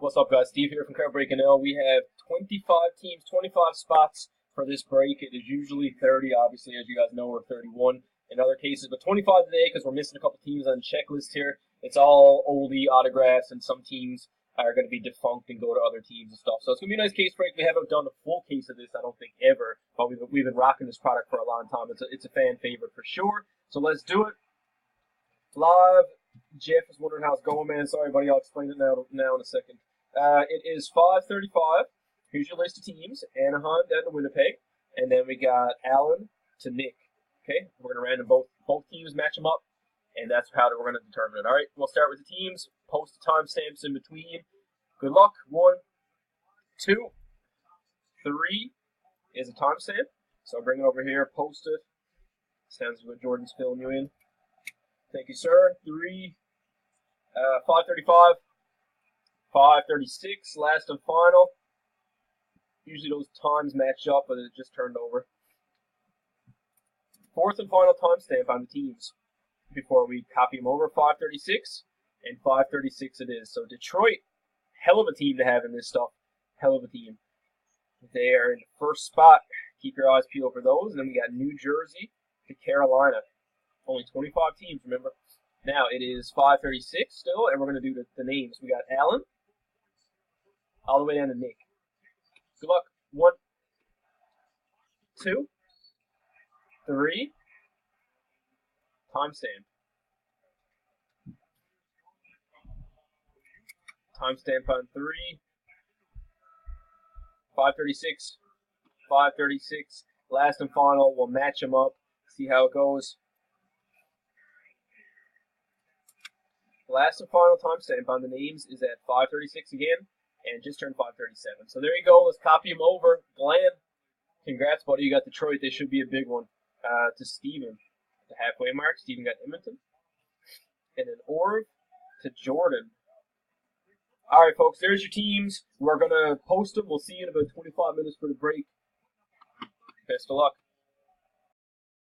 What's up, guys? Steve here from Card Break NL. We have 25 teams, 25 spots for this break. It is usually 30, obviously, as you guys know, or 31 in other cases, but 25 today because we're missing a couple teams on the checklist here. It's all oldie autographs, and some teams are going to be defunct and go to other teams and stuff. So it's going to be a nice case break. We haven't done a full case of this, I don't think, ever, but we've been rocking this product for a long time. It's a fan favorite for sure. So let's do it. Live. Jeff is wondering how it's going, man. Sorry, buddy. I'll explain it now in a second. It is 5:35. Here's your list of teams. Anaheim down to Winnipeg. And then we got Allen to Nick. Okay? We're going to random both teams, match them up, and that's how we're going to determine it. All right? We'll start with the teams. Post the timestamps in between. Good luck. 1, 2, 3 is a timestamp. So bring it over here. Post it. Sounds good. Jordan's filling you in. Thank you, sir. 5:35. 5:36, last and final. Usually those times match up, but it just turned over. Fourth and final timestamp on the teams before we copy them over. 5:36 and 5:36 it is. So Detroit, hell of a team to have in this stuff. Hell of a team. They are in the first spot. Keep your eyes peeled for those. And then we got New Jersey to Carolina. Only 25 teams, remember. Now it is 5:36 still, and we're going to do the names. We got Allen all the way down to Nick. Good luck. 1, 2, 3. Timestamp. Timestamp on 3. 5:36. 5:36. Last and final. We'll match them up. See how it goes. Last and final timestamp on the names is at 5:36 again, and just turned 5:37. So there you go. Let's copy them over. Glenn, congrats, buddy. You got Detroit. They should be a big one. To Steven, the halfway mark. Steven got Edmonton. And then Orv to Jordan. All right, folks. There's your teams. We're going to post them. We'll see you in about 25 minutes for the break. Best of luck.